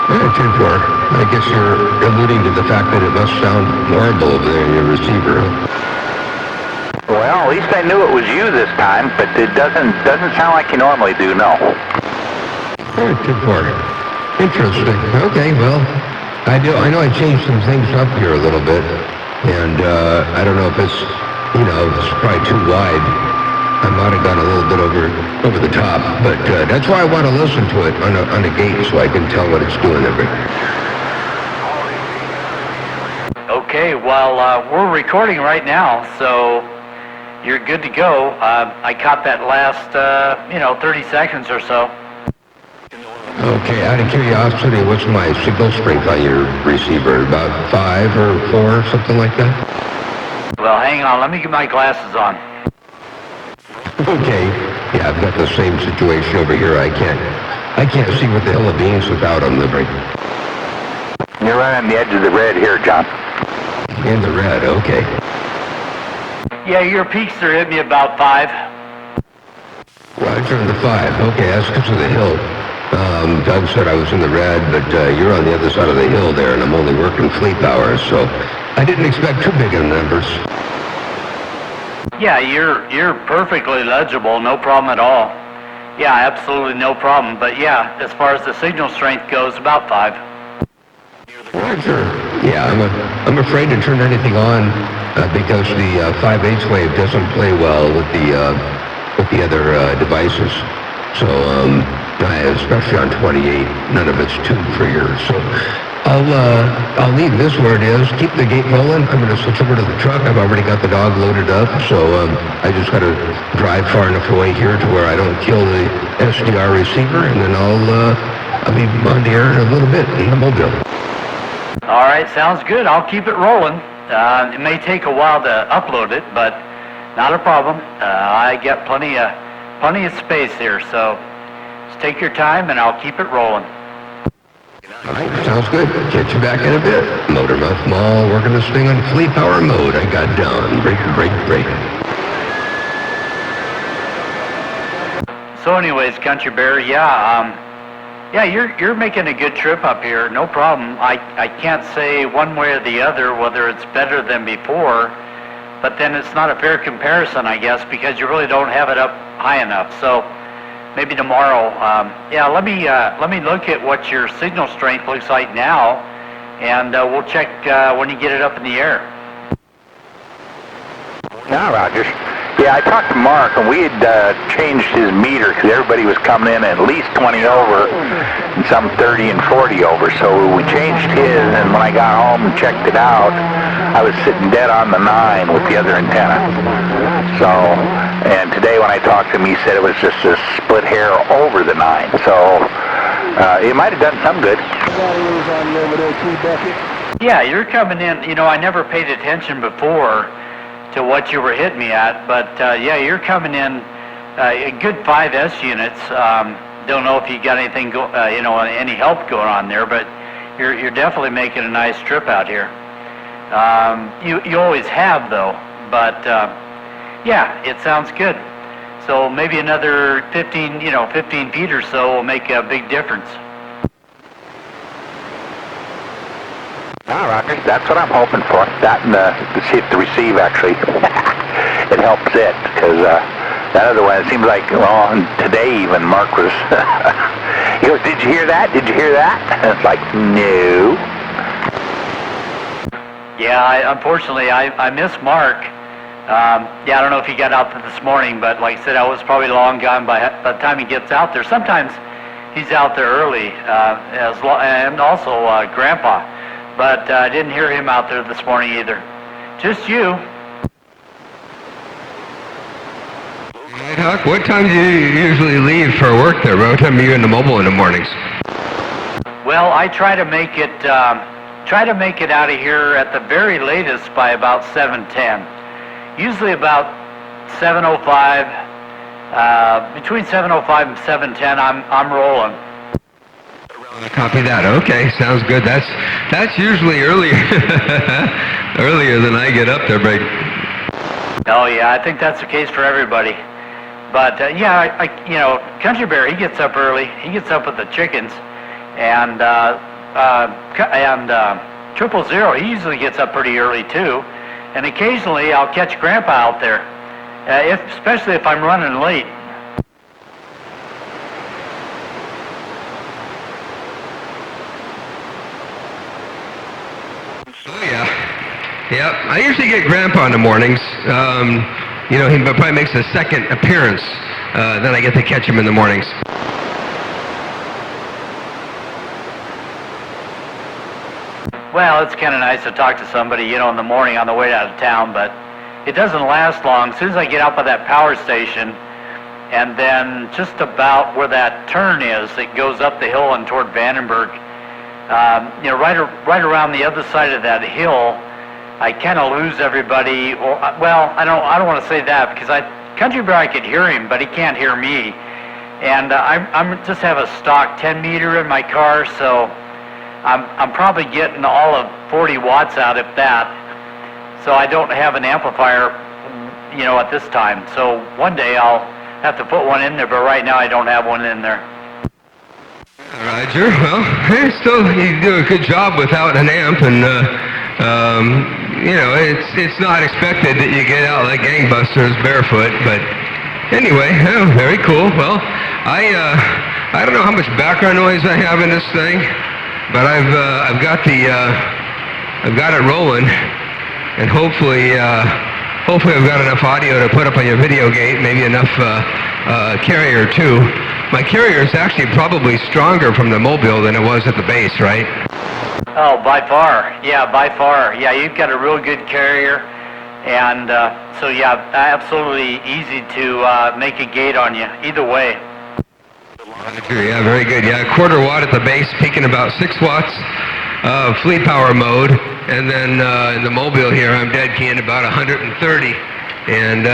Too poor. I guess you're alluding to the fact that it must sound horrible over there in your receiver. Well, at least I knew it was you this time, but it doesn't sound like you normally do, no. Too poor. Interesting. Okay, well, I know I changed some things up here a little bit, and I don't know if it's, it's probably too wide. I might have gone a little bit over the top, but that's why I want to listen to it on a gate so I can tell what it's doing every. Okay, well, we're recording right now, so you're good to go. I caught that last, 30 seconds or so. Okay, out of curiosity, what's my signal strength on your receiver? About 5 or 4, something like that? Well, hang on, let me get my glasses on. Okay, yeah, I've got the same situation over here. I can't see what the hill of beans without them living. You're right on the edge of the red here, John. In the red, okay. Yeah, your peaks are hitting me about 5. Roger, in the 5. Okay, that's because of the hill. Doug said I was in the red, but you're on the other side of the hill there, and I'm only working fleet hours, so I didn't expect too big of numbers. Yeah, you're perfectly legible, no problem at all. Yeah, absolutely no problem. But yeah, as far as the signal strength goes, about 5. Roger. Yeah, I'm afraid to turn anything on because the 5/8 wave doesn't play well with the other devices. So especially on 28, none of it's tuned for yours. So I'll leave this where it is. Keep the gate rolling. I'm going to switch over to the truck. I've already got the dog loaded up, so I just got to drive far enough away here to where I don't kill the SDR receiver, and then I'll be on the air in a little bit in the mobile. All right, sounds good. I'll keep it rolling. It may take a while to upload it, but not a problem. I got plenty of space here, so just take your time, and I'll keep it rolling. All right, sounds good. Catch you back in a bit. Motormouth Mall, working this thing on fleet power mode. I got done. Break. So anyways, Country Bear, yeah, you're making a good trip up here, no problem. I can't say one way or the other whether it's better than before, but then it's not a fair comparison, I guess, because you really don't have it up high enough. So maybe tomorrow, let me look at what your signal strength looks like now, and we'll check when you get it up in the air. Now, Rogers. Yeah, I talked to Mark, and we had changed his meter because everybody was coming in at least 20 over and some 30 and 40 over. So we changed his, and when I got home and checked it out, I was sitting dead on the 9 with the other antenna. So, and today when I talked to him, he said it was just a split hair over the 9. So it might have done some good. Yeah, you're coming in. I never paid attention before to what you were hitting me at, but yeah, you're coming in a good 5S units. Don't know if you got anything, any help going on there, but you're definitely making a nice trip out here. You always have though, but yeah, it sounds good. So maybe another 15 feet or so will make a big difference. All right, that's what I'm hoping for. That and to see if the receive actually it helps it, because that other one, it seems like, well, today even Mark was he goes, "Did you hear that? Did you hear that?" And it's like, no. Yeah, unfortunately I miss Mark. Yeah, I don't know if he got out there this morning, but like I said, I was probably long gone by the time he gets out there. Sometimes he's out there early, and also Grandpa. But I didn't hear him out there this morning either. Just you. Nighthawk, what time do you usually leave for work there? What time are you in the mobile in the mornings? Well, I try to make it out of here at the very latest by about 7:10. Usually about 7:05. Between 7:05 and 7:10, I'm rolling. Copy that. Okay, sounds good. That's usually earlier earlier than I get up there, but. Oh yeah, I think that's the case for everybody. But yeah, Country Bear, he gets up early. He gets up with the chickens, and and 000, he usually gets up pretty early too. And occasionally I'll catch Grandpa out there, especially if I'm running late. Oh yeah. Yep. I usually get Grandpa in the mornings. You know, he probably makes a second appearance. Then I get to catch him in the mornings. Well, it's kind of nice to talk to somebody, you know, in the morning on the way out of town, but it doesn't last long. As soon as I get out by that power station, and then just about where that turn is, it goes up the hill and toward Vandenberg, you know, right around the other side of that hill, I kind of lose everybody. Or, well, I don't want to say that because Country Bear, I could hear him, but he can't hear me. And I'm just have a stock 10 meter in my car, so I'm probably getting all of 40 watts out, if that. So I don't have an amplifier, you know, at this time. So one day I'll have to put one in there, but right now I don't have one in there. Roger. Well, still you do a good job without an amp, and you know, it's not expected that you get out like gangbusters barefoot. But anyway, oh, very cool. Well, I don't know how much background noise I have in this thing. But I've got it rolling, and hopefully I've got enough audio to put up on your video gate, maybe enough carrier too. My carrier is actually probably stronger from the mobile than it was at the base, right? Oh, by far. Yeah, by far. Yeah, you've got a real good carrier, and so yeah, absolutely easy to make a gate on you, either way. Yeah, very good. Yeah, 1/4 watt at the base, peaking about 6 watts, fleet power mode, and then in the mobile here, I'm dead keying about 130, and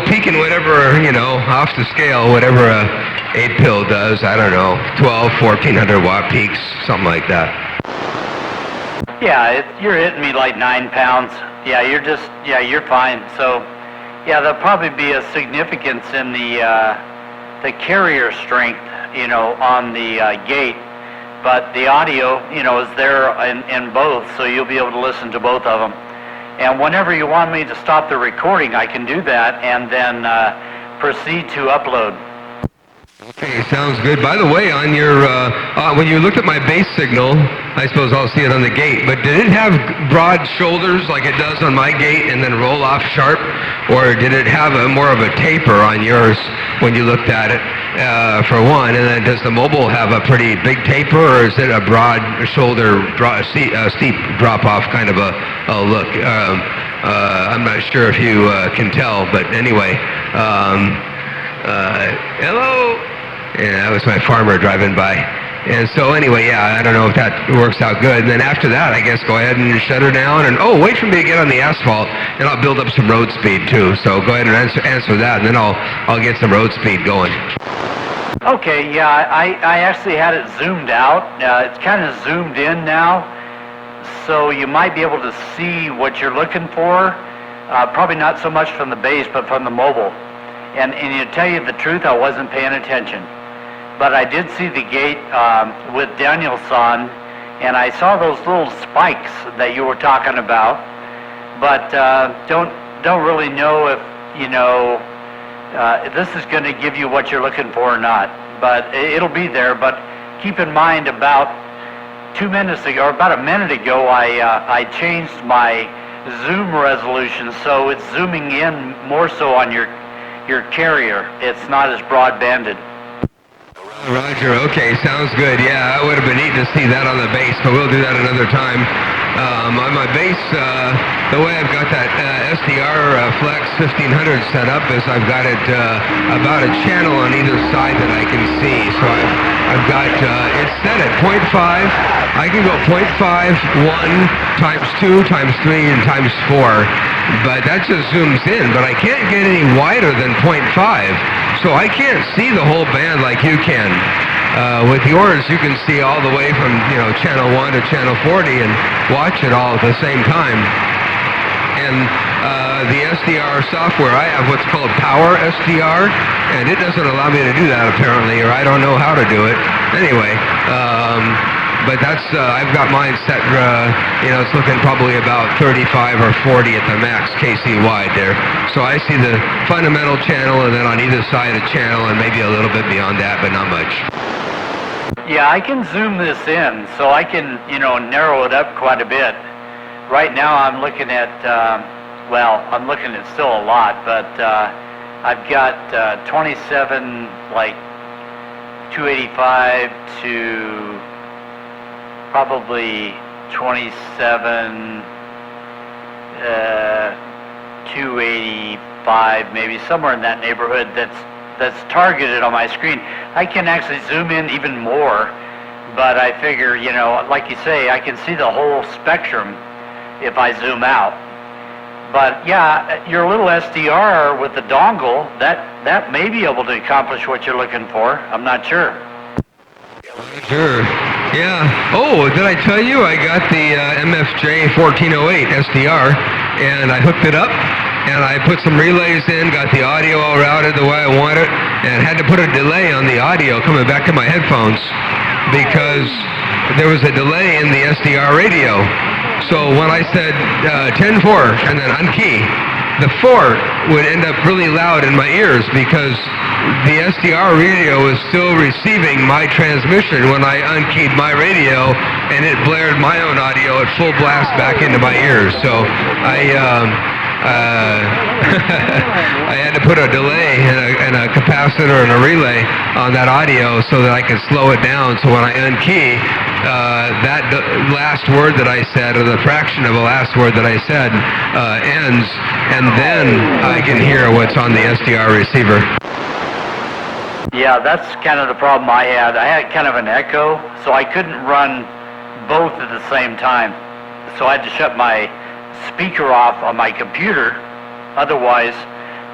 peaking whatever, you know, off the scale, whatever a 8-pill does. I don't know, 1,400 watt peaks, something like that. Yeah, you're hitting me like 9 pounds. Yeah, you're fine. So, yeah, there'll probably be a significance in the carrier strength, you know, on the gate, but the audio, you know, is there in both, so you'll be able to listen to both of them. And whenever you want me to stop the recording, I can do that and then proceed to upload. Okay, sounds good. By the way, on your when you looked at my bass signal, I suppose I'll see it on the gate, but did it have broad shoulders like it does on my gate and then roll off sharp, or did it have more of a taper on yours when you looked at it, for one? And then does the mobile have a pretty big taper, or is it a broad shoulder, steep drop-off kind of a look? I'm not sure if you can tell, but anyway. Hello? Yeah, that was my farmer driving by. And so anyway, yeah, I don't know if that works out good. And then after that, I guess go ahead and shut her down. And wait for me to get on the asphalt, and I'll build up some road speed too. So go ahead and answer that, and then I'll get some road speed going. Okay, yeah, I actually had it zoomed out. It's kind of zoomed in now, so you might be able to see what you're looking for. Probably not so much from the base, but from the mobile. And to tell you the truth, I wasn't paying attention. But I did see the gate with Danielson, and I saw those little spikes that you were talking about. But don't really know if, you know, if this is going to give you what you're looking for or not. But it'll be there. But keep in mind, about 2 minutes ago, or about a minute ago, I changed my zoom resolution, so it's zooming in more so on your carrier. It's not as broad-banded. Roger, okay, sounds good. Yeah, it would have been neat to see that on the base, but we'll do that another time. On my base, the way I've got that SDR Flex 1500 set up is I've got it about a channel on either side that I can see. So I've got it's set at 0.5. I can go 0.5, 1, times 2, times 3, and times 4. But that just zooms in, but I can't get any wider than 0.5. So I can't see the whole band like you can. With yours, you can see all the way from, you know, channel 1 to channel 40 and watch it all at the same time. And the SDR software, I have what's called Power SDR, and it doesn't allow me to do that apparently, or I don't know how to do it. Anyway, but that's I've got mine set. It's looking probably about 35 or 40 at the max KC wide there. So I see the fundamental channel, and then on either side of the channel, and maybe a little bit beyond that, but not much. Yeah, I can zoom this in, so I can narrow it up quite a bit. Right now, I'm looking at I'm looking at still a lot, but I've got 27 like 285 to probably 27 285, maybe somewhere in that neighborhood. That's targeted on my screen. I can actually zoom in even more, but I figure, like you say, I can see the whole spectrum if I zoom out. But yeah, your little SDR with the dongle, that may be able to accomplish what you're looking for. I'm not sure. Sure. Yeah. Oh, did I tell you I got the MFJ 1408 SDR, and I hooked it up, and I put some relays in, got the audio all routed the way I want it, and had to put a delay on the audio coming back to my headphones because there was a delay in the SDR radio. So when I said 10-4 and then unkey, the 4 would end up really loud in my ears because the SDR radio was still receiving my transmission when I unkeyed my radio, and it blared my own audio at full blast back into my ears. So I had to put a delay and a capacitor and a relay on that audio so that I could slow it down. So when I unkey, that last word that I said, or the fraction of the last word that I said, ends, and then I can hear what's on the SDR receiver. Yeah, that's kind of the problem I had. I had kind of an echo, so I couldn't run both at the same time. So I had to shut my speaker off on my computer. Otherwise,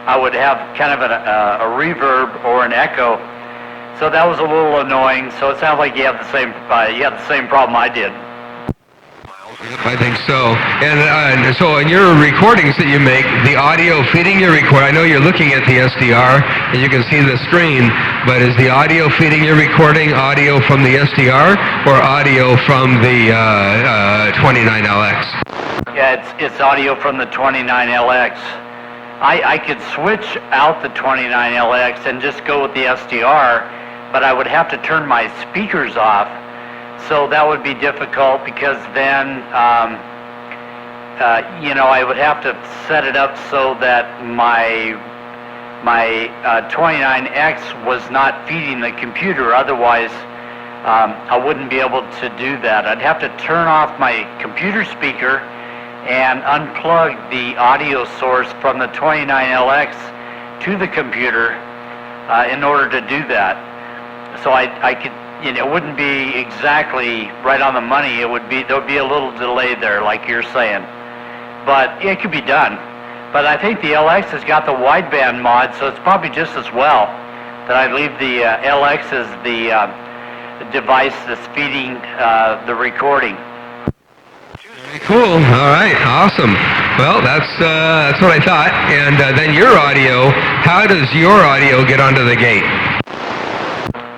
I would have kind of a reverb or an echo. So that was a little annoying. So it sounds like you have the same problem I did. I think so. And so in your recordings that you make, the audio feeding your record, I know you're looking at the SDR and you can see the screen, but is the audio feeding your recording audio from the SDR or audio from the 29LX? Yeah, it's audio from the 29LX. I could switch out the 29LX and just go with the SDR, but I would have to turn my speakers off. So that would be difficult because then, I would have to set it up so that my 29X was not feeding the computer. Otherwise, I wouldn't be able to do that. I'd have to turn off my computer speaker and unplug the audio source from the 29LX to the computer in order to do that. So I could. It wouldn't be exactly right on the money. There'd be a little delay there, like you're saying, but it could be done. But I think the LX has got the wideband mod, so it's probably just as well that I leave the LX as the device that's feeding the recording. Cool. All right. Awesome. Well, that's what I thought. And then your audio. How does your audio get onto the gate?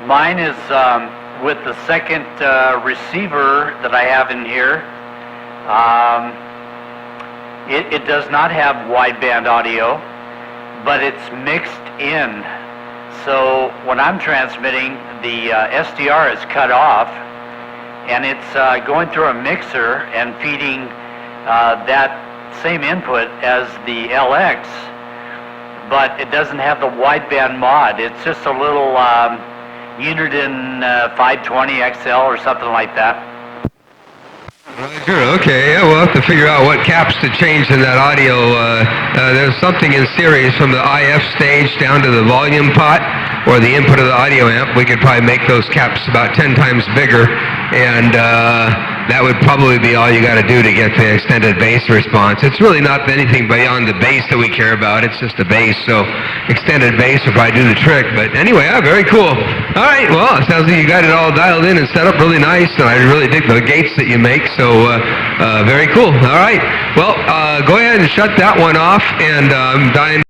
Mine is with the second receiver that I have in here. It does not have wideband audio, but it's mixed in. So when I'm transmitting, the SDR is cut off, and it's going through a mixer and feeding that same input as the LX, but it doesn't have the wideband mod. It's just a little Uniden 520 XL or something like that. Sure, okay. Yeah, we'll have to figure out what caps to change in that audio. There's something in series from the IF stage down to the volume pot or the input of the audio amp. We could probably make those caps about 10 times bigger, and that would probably be all you got to do to get the extended bass response. It's really not anything beyond the bass that we care about. It's just the bass, so extended bass will probably do the trick. But anyway, yeah, very cool. All right, well, it sounds like you got it all dialed in and set up really nice, and I really dig the gates that you make, so very cool. All right, well, go ahead and shut that one off, and I'm dying